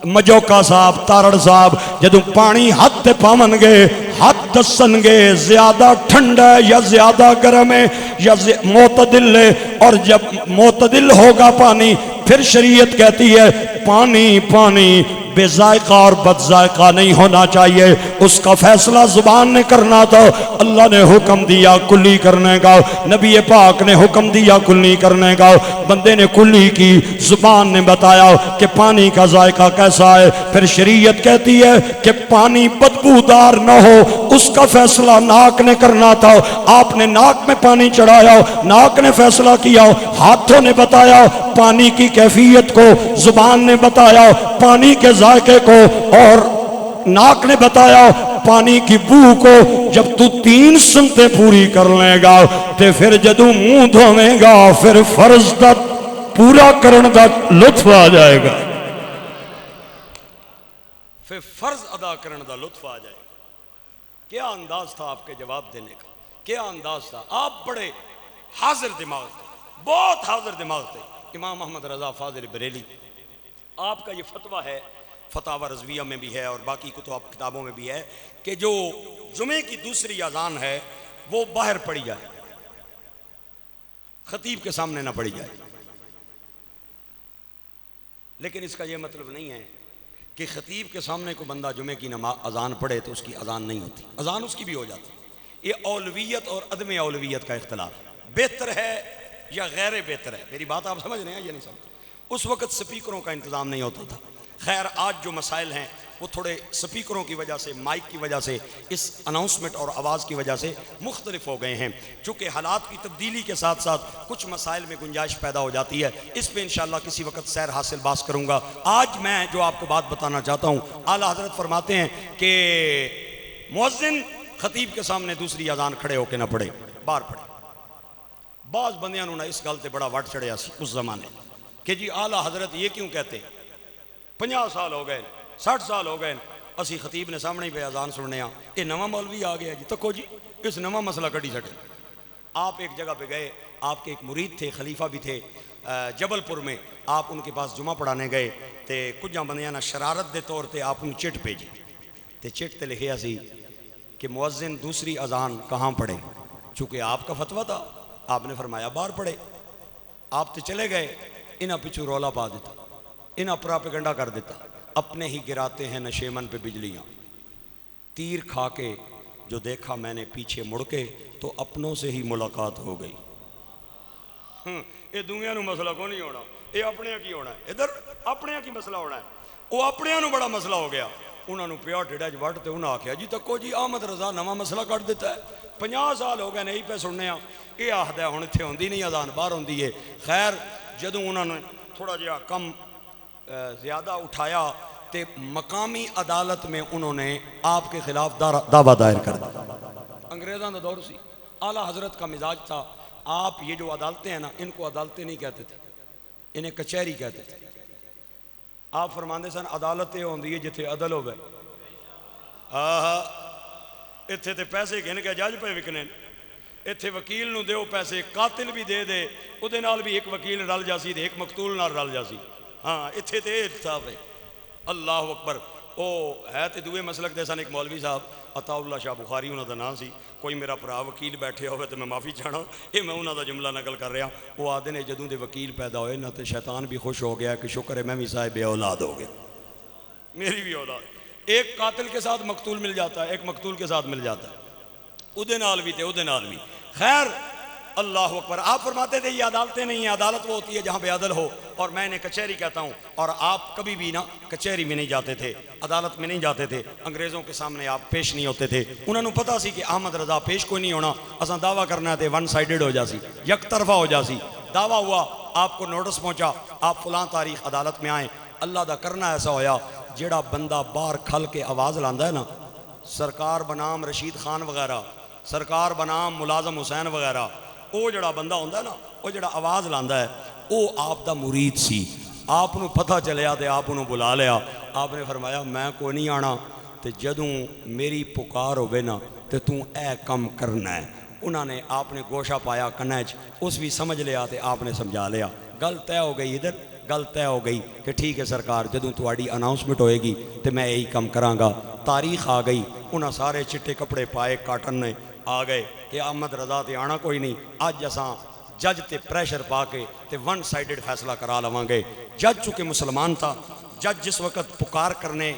مجوکا صاحب، تارڑ صاحب جدوں پانی ہاتھ تے پاون گے، ہاتھ دسن گے زیادہ ٹھنڈا ہے یا زیادہ گرم ہے یا معتدل ہے، اور جب معتدل ہوگا پانی پھر شریعت کہتی ہے پانی پانی بے ذائقہ اور بد ذائقہ نہیں ہونا چاہیے۔ اس کا فیصلہ زبان نے کرنا تھا، اللہ نے حکم دیا کلی کرنے کا، نبی پاک نے حکم دیا کلی کرنے کا، بندے نے کلی کی، زبان نے بتایا کہ پانی کا ذائقہ کیسا ہے، پھر شریعت کہتی ہے کہ پانی بدبودار نہ ہو، اس کا فیصلہ ناک نے کرنا تھا۔ آپ نے ناک میں پانی چڑھایا، ناک نے فیصلہ کیا، ہاتھوں نے بتایا پانی کی کیفیت کو، زبان نے بتایا پانی کے ذائقے کو، اور ناک نے بتایا پانی کی بو کو۔ جب تو 3 سنتیں پوری کر لے گا تے پھر جدو منہ دھویں گا پھر فرض دا پورا کرن دا لطف آ جائے گا، پھر فرض ادا کرن دا لطف آ جائے گا۔ کیا انداز تھا آپ کے جواب دینے کا، کیا انداز تھا! آپ بڑے حاضر دماغ تھے، بہت حاضر دماغ تھے۔ امام محمد رضا فاضل بریلی، آپ کا یہ فتویٰ ہے، فتاوی رضویہ میں بھی ہے اور باقی کتابوں میں بھی ہے کہ جو جمعے کی دوسری اذان ہے وہ باہر پڑھی جائے، خطیب کے سامنے نہ پڑھی جائے۔ لیکن اس کا یہ مطلب نہیں ہے کہ خطیب کے سامنے کو بندہ جمعے کی اذان پڑھے تو اس کی اذان نہیں ہوتی، اذان اس کی بھی ہو جاتی۔ یہ اولویت اور عدم اولویت کا اختلاف ہے، بہتر ہے یا غیر بہتر ہے، میری بات آپ سمجھ رہے ہیں یا نہیں سمجھ؟ اس وقت سپیکروں کا انتظام نہیں ہوتا تھا۔ خیر آج جو مسائل ہیں وہ تھوڑے سپیکروں کی وجہ سے، مائک کی وجہ سے، اس اناؤنسمنٹ اور آواز کی وجہ سے مختلف ہو گئے ہیں۔ چونکہ حالات کی تبدیلی کے ساتھ ساتھ کچھ مسائل میں گنجائش پیدا ہو جاتی ہے، اس پہ انشاءاللہ کسی وقت سیر حاصل باز کروں گا۔ آج میں جو آپ کو بات بتانا چاہتا ہوں، اعلیٰ حضرت فرماتے ہیں کہ مؤذن خطیب کے سامنے دوسری اذان کھڑے ہو کے نہ پڑھے، باہر پڑھے۔ بعض بندیاں نے اس گل تے بڑا وٹ چڑھیا سی اس زمانے کہ جی اعلیٰ حضرت یہ کیوں کہتے، 50 سال ہو گئے، 60 سال ہو گئے، اسی خطیب نے سامنے پہ اذان سننے ہاں، یہ نواں مولوی آ گیا جی، تکو جی اس نواں مسئلہ کٹی سٹے۔ آپ ایک جگہ پہ گئے، آپ کے ایک مرید تھے، خلیفہ بھی تھے جبل پور میں، آپ ان کے پاس جمعہ پڑھانے گئے تے کچھ بندیاں نے شرارت دے طور تے آپ انہوں چٹ بھیجی تے چٹ تے لکھیا سی کہ مؤذن دوسری اذان کہاں پڑھے۔ چونکہ آپ کا فتویٰ تھا، آپ نے فرمایا باہر پڑھے۔ آپ تے چلے گئے، انہاں پیچھو رولا پا دیتا، انہاں پراپیگنڈا کر دیتا، اپنے ہی گراتے ہیں نشیمن پہ بجلیاں، تیر کھا کے جو دیکھا میں نے پیچھے مڑ کے تو اپنوں سے ہی ملاقات ہو گئی۔ یہ دنیا نو مسئلہ کو نہیں ہونا، یہ اپنے کی ہونا ہے، ادھر اپنے کی مسئلہ ہونا ہے۔ وہ اپنے نو بڑا مسئلہ ہو گیا، انہوں نے پیا ٹھڑا وٹ تے انہوں نے آخیا جی تکو جی احمد رضا نواں مسئلہ کٹ دیتا ہے، 50 سال ہو گئے نہیں پہ سننے ہاں، یہ آخد ہے ہوں اتنے ہوندی نہیں اذان باہر ہوندی ہے۔ خیر جدوں انہوں نے تھوڑا جہا کم زیادہ اٹھایا تے مقامی عدالت میں انہوں نے آپ کے خلاف دعویٰ دائر کر دیا۔ انگریزاں دا دور سی، اعلیٰ حضرت کا مزاج تھا، آپ یہ جو عدالتیں ہیں نا ان کو عدالتیں نہیں کہتے تھے، انہیں کچہری کہتے تھے۔ آپ فرماندے سن عدالت یہ ہوندی ہے جتھے عدل ہوئے، اتھے تے پیسے گھن کے جج پہ وکنے، اتھے وکیل نو دیو پیسے، قاتل بھی دے دے او دے نال بھی ایک وکیل رل جاسی تے ایک مقتول نال رل جاسی۔ ہاں اتھے تے انصاف ہے۔ اللہ اکبر۔ او ہے تے دوے مسلک دے سن، ایک مولوی صاحب عطا اللہ شاہ بخاری انہوں دا نام سی، کوئی میرا بھرا وکیل بیٹھے ہوئے تو میں معافی چاہنا، یہ میں انہوں دا جملہ نقل کر رہا۔ وہ آدھے نے جدوں دے وکیل پیدا ہوئے نہ تے شیطان بھی خوش ہو گیا کہ شکر ہے میں بھی صاحب اولاد ہو گیا، میری بھی اولاد۔ ایک قاتل کے ساتھ مقتول مل جاتا ہے، ایک مقتول کے ساتھ مل جاتا ہے، ادھے نال بھی تے ادھے نال بھی۔ خیر اللہ اکبر۔ آپ فرماتے تھے یہ عدالتیں نہیں ہیں، عدالت وہ ہوتی ہے جہاں پہ عدل ہو، اور میں انہیں کچہری کہتا ہوں۔ اور آپ کبھی بھی نا کچہری میں نہیں جاتے تھے، عدالت میں نہیں جاتے تھے، انگریزوں کے سامنے آپ پیش نہیں ہوتے تھے۔ انہوں نے پتا سی کہ احمد رضا پیش کوئی نہیں ہونا، اساں دعویٰ کرنا ہے ون سائیڈڈ ہو جاسی، یک طرفہ ہو جاسی۔ دعویٰ ہوا، آپ کو نوٹس پہنچا، آپ فلاں تاریخ عدالت میں آئیں۔ اللہ دا کرنا ایسا ہویا جیڑا بندہ باہر کھل کے آواز لاندا ہے نا، سرکار بنام رشید خان وغیرہ، سرکار بنام ملازم حسین وغیرہ، وہ جڑا بندہ ہوندہ ہے نا، وہ جڑا آواز لاندا ہے وہ آپ دا مرید سی۔ آپ نو پتہ چلیا تے آپ نو بلا لیا، آپ نے فرمایا میں کوئی نہیں آنا تے جدوں میری پکار ہوئے نا تے توں اے کم کرنا ہے۔ انہوں نے آپ نے گوشہ پایا کنیچ، اس بھی سمجھ لیا تے آپ نے سمجھا لیا، گل طے ہو گئی، ادھر گل طے ہو گئی کہ ٹھیک ہے سرکار جدوں تہاڈی اناؤنسمنٹ ہوئے گی تے میں یہی کم کراں گا۔ تاریخ آ گئی، انہاں سارے چٹے کپڑے پائے کاٹن نے آ گئے کہ احمد رضا تے آنا کوئی نہیں، اج اساں جج تے پریشر پا کے تے ون سائیڈڈ فیصلہ کرا لواں گے۔ جج چونکہ مسلمان تھا، جج جس وقت پکار کرنے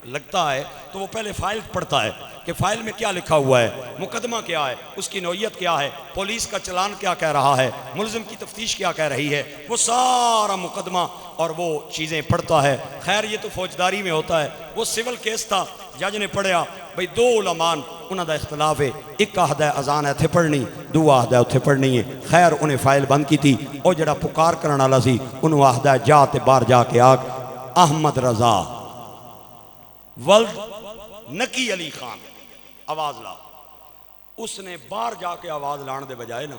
لگتا ہے تو وہ پہلے فائل پڑھتا ہے کہ فائل میں کیا لکھا ہوا ہے، مقدمہ کیا ہے، اس کی نوعیت کیا ہے، پولیس کا چلان کیا کہہ رہا ہے، ملزم کی تفتیش کیا کہہ رہی ہے، وہ سارا مقدمہ اور وہ چیزیں پڑھتا ہے۔ خیر یہ تو فوجداری میں ہوتا ہے، وہ سول کیس تھا، جج نے پڑھیا بھئی دو علمان انہاں دا اختلاف ہے، ایک آہدہ ہے اذان ہے تھے پڑھنی، دو آہدہ ہے اتھے پڑھنی ہے۔ خیر انہیں فائل بند کی تھی، اور جڑا پکار کرنا والا سی انہوں آہدہ ہے جا تے باہر جا کے آگ احمد رضا ولد نکی علی خان آواز لا۔ اس نے باہر جا کے آواز لان دے بجائے نا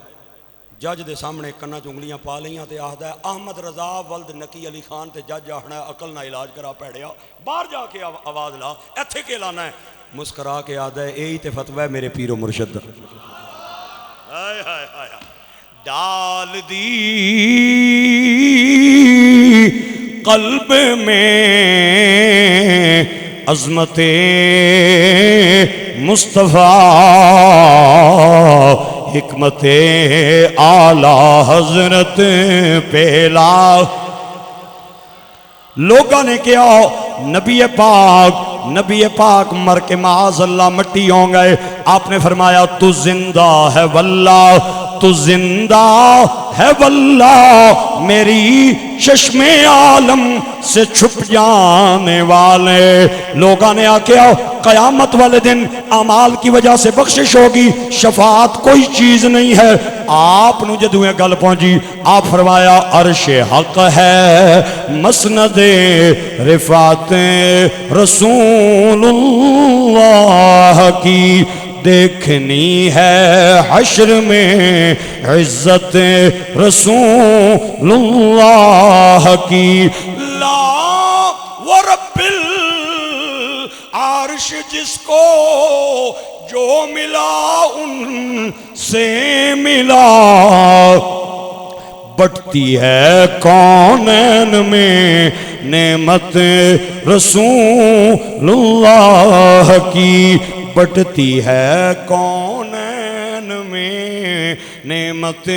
جج دے سامنے کنا چنگلیاں پا لیاں تے آہدہ ہے احمد رضا ولد نکی علی خان تے جج آہنا ہے عقل نہ علاج کرا پیڑیا، باہر جا کے آواز لا، ایتھے کے لانا ہے۔ مسکرا کے آدھا ہے یہی تے فتوہ ہے میرے پیر و مرشد۔ ڈال دی قلب میں عظمت مصطفیٰ حکمت اعلی حضرت پہلا لوگوں نے کیا نبی پاک مر کے معاذ اللہ مٹی ہوں گئے. آپ نے فرمایا تو زندہ ہے واللہ، تو زندہ ہے واللہ، میری چشم عالم سے چھپ جانے والے. لوگوں نے آکیا قیامت والے دن اعمال کی وجہ سے بخشش ہوگی، شفاعت کوئی چیز نہیں ہے. آپ نو جدوں یہ گل پہنچی آپ فرمایا عرش حق ہے مسند رفعت رسول اللہ کی، دیکھنی ہے حشر میں عزت رسول اللہ کی. لا ورب العرش جس کو جو ملا ان سے ملا، بٹتی ہے کونین میں نعمت رسول اللہ کی، بٹتی ہے کونین میں نعمت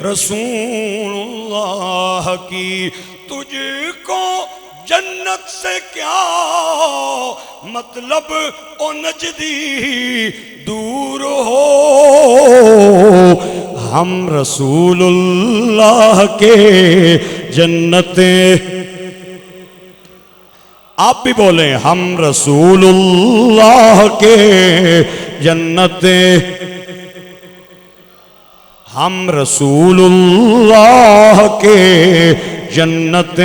رسول اللہ کی. تجھ کو جنت سے کیا مطلب او نجدی دور ہو، ہم رسول اللہ کے جنت، آپ بھی بولیں ہم رسول اللہ کے جنت، ہم رسول اللہ کے جنت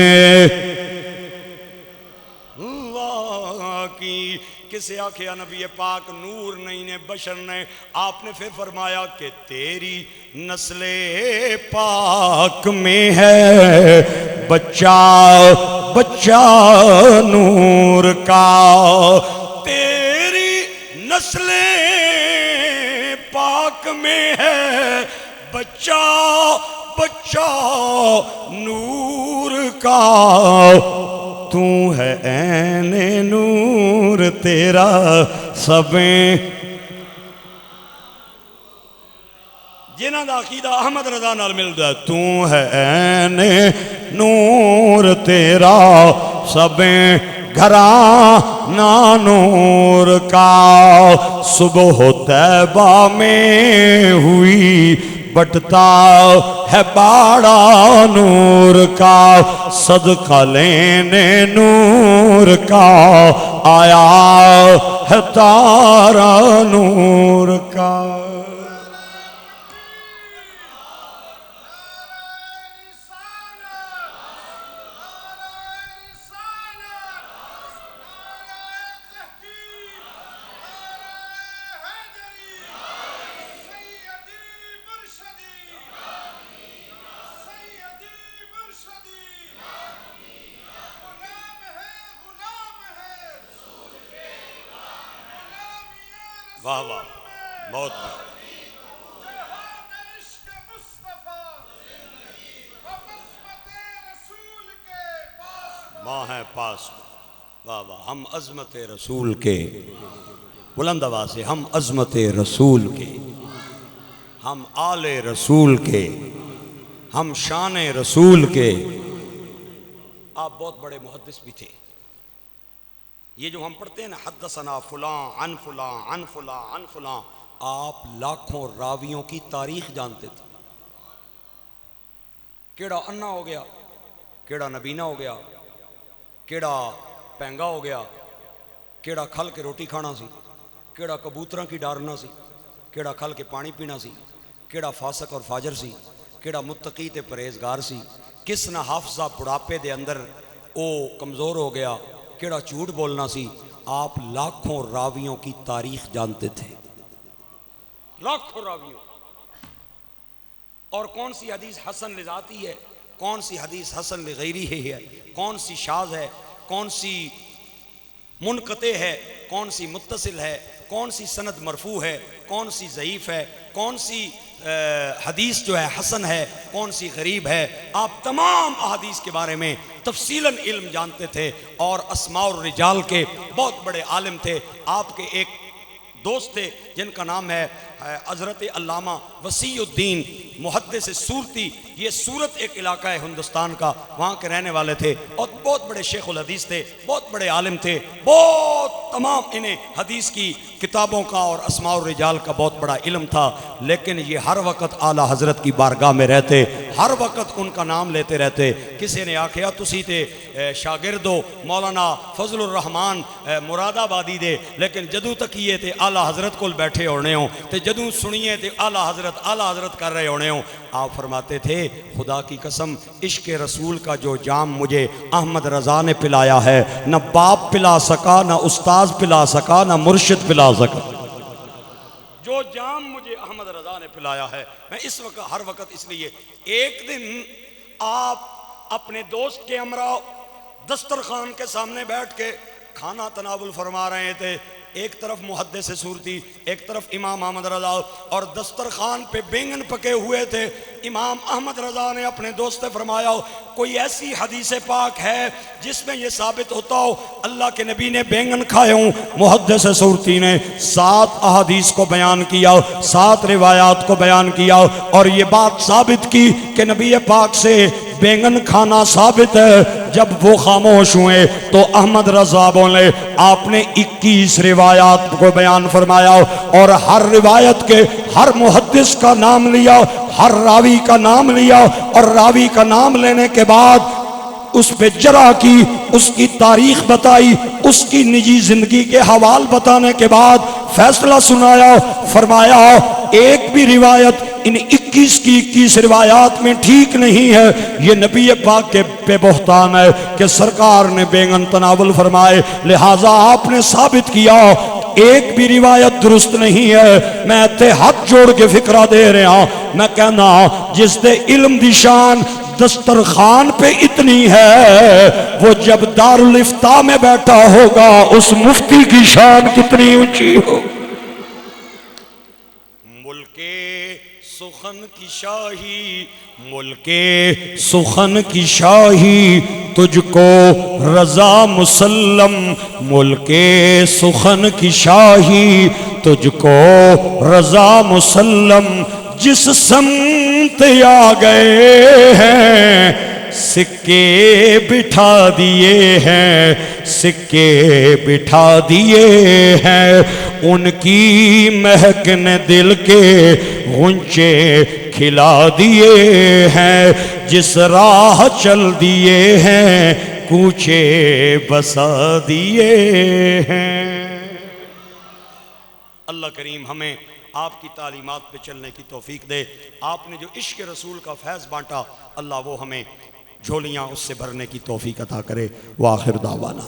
اللہ کی. کسے آکھیا نبی پاک نور نہیں نے بشر نے. آپ نے پھر فرمایا کہ تیری نسل پاک میں ہے بچہ نور کا، تیری نسل پاک میں ہے بچہ نور کا. تو ہے عین نور تیرا سبیں، جنہ دا عقیدہ احمد رضا نال ملدا ہے. تو ہے عین نور تیرا سبیں گھرانہ نور کا. صبح طیبہ میں ہوئی بٹتا ہے باڑا نور کا، صدقہ لینے نور کا آیا ہے تارا نور کا. واہ واہ بہت ماں ہے پاس. واہ واہ ہم عظمت رسول کے، بلند آواز سے ہم عظمت رسول کے، ہم آل رسول کے، ہم شان رسول کے. آپ بہت بڑے محدث بھی تھے. یہ جو ہم پڑھتے ہیں نا حدثنا فلاں عن فلاں عن فلاں عن فلاں، آپ لاکھوں راویوں کی تاریخ جانتے تھے. کیڑا انا ہو گیا، کیڑا نبینا ہو گیا، کیڑا پینگا ہو گیا، کیڑا کھل کے روٹی کھانا سی، کیڑا کبوتراں کی ڈارنا سی، کیڑا کھل کے پانی پینا سی، کیڑا فاسق اور فاجر سی، کیڑا متقی تے پرہیزگار سی، کس نہ حافظہ بڑھاپے دے اندر او کمزور ہو گیا، کیڑا جھوٹ بولنا سی. آپ لاکھوں راویوں کی تاریخ جانتے تھے، لاکھوں راویوں. اور کون سی حدیث حسن لذاتی ہے، کون سی حدیث حسن لغیری ہے، کون سی شاذ ہے، کون سی منقطع ہے، کون سی متصل ہے، کون سی سند مرفوع ہے، کون سی ضعیف ہے، کون سی حدیث جو ہے حسن ہے، کون سی غریب ہے، آپ تمام احادیث کے بارے میں تفصیلاً علم جانتے تھے، اور اسماء الرجال کے بہت بڑے عالم تھے۔ آپ کے ایک دوست تھے جن کا نام ہے حضرت علامہ وسیع الدین محدث سورتی، یہ سورت ایک علاقہ ہے ہندوستان کا، وہاں کے رہنے والے تھے، اور بہت بڑے شیخ الحدیث تھے، بہت بڑے عالم تھے، بہت تمام انہیں حدیث کی کتابوں کا اور اسماء الرجال کا بہت بڑا علم تھا، لیکن یہ ہر وقت اعلیٰ حضرت کی بارگاہ میں رہتے، ہر وقت ان کا نام لیتے رہتے۔ کسی نے آکھیا تسی تے شاگردو مولانا فضل الرحمان مراد آبادی دے، لیکن جدوں تک یہ تے اعلیٰ حضرت کول بیٹھے ہونے ہوں تے جدوں سنیے تے اعلیٰ حضرت کر رہے ہونے ہوں۔ آپ فرماتے تھے خدا کی قسم عشق رسول کا جو جام مجھے احمد رضا نے پلایا ہے، نہ باپ پلا سکا، نہ استاذ پلا سکا، نہ مرشد پلا سکا۔ جو جام مجھے احمد رضا نے پلایا ہے، میں اس وقت ہر وقت اس لیے ایک دن آپ اپنے دوست کے ہمراہ دسترخوان کے سامنے بیٹھ کے کھانا تناول فرما رہے تھے، ایک طرف محدث سورتی، ایک طرف امام احمد رضا، اور دسترخوان پہ بینگن پکے ہوئے تھے۔ امام احمد رضا نے اپنے دوست سے فرمایا کوئی ایسی حدیث پاک ہے جس میں یہ ثابت ہوتا ہو اللہ کے نبی نے بینگن کھائے ہوں؟ محدث سورتی نے 7 احادیث کو بیان کیا، 7 روایات کو بیان کیا، اور یہ بات ثابت کی کہ نبی پاک سے بینگن کھانا ثابت ہے۔ جب وہ خاموش ہوئے تو احمد رضا بولے، آپ نے 21 روایات کو بیان فرمایا، اور ہر روایت کے ہر محدث کا نام لیا، ہر راوی کا نام لیا، اور راوی کا نام لینے کے بعد اس پہ جرح کی، اس کی تاریخ بتائی، اس کی نجی زندگی کے حوال بتانے کے بعد فیصلہ سنایا، فرمایا ایک بھی روایت ان 21 کی 21 روایات میں ٹھیک نہیں ہے، یہ نبی پاک کے پہ بہتان ہے کہ سرکار نے بینگن تناول فرمائے، لہٰذا آپ نے ثابت کیا ایک بھی روایت درست نہیں ہے۔ میں تے ہاتھ جوڑ کے فکرہ دے رہے ہاں، میں کہنا جس دے علم دی شان دسترخوان پہ اتنی ہے، وہ جب دارالافتاء میں بیٹھا ہوگا اس مفتی کی شان کتنی اونچی ہو۔ ملک سخن کی شاہی، ملک سخن کی شاہی تجھ کو رضا مسلم، ملک سخن کی شاہی تجھ کو رضا مسلم، جس سمت آ گئے ہیں سکے بٹھا دیے ہیں، سکے بٹھا دیے ہیں، ان کی مہک نے دل کے غنچے کھلا دیے ہیں، جس راہ چل دیے ہیں کوچے بسا دیے ہیں۔ اللہ کریم ہمیں آپ کی تعلیمات پہ چلنے کی توفیق دے۔ آپ نے جو عشق رسول کا فیض بانٹا، اللہ وہ ہمیں جھولیاں اس سے بھرنے کی توفیق عطا کرے۔ وآخر دعوانا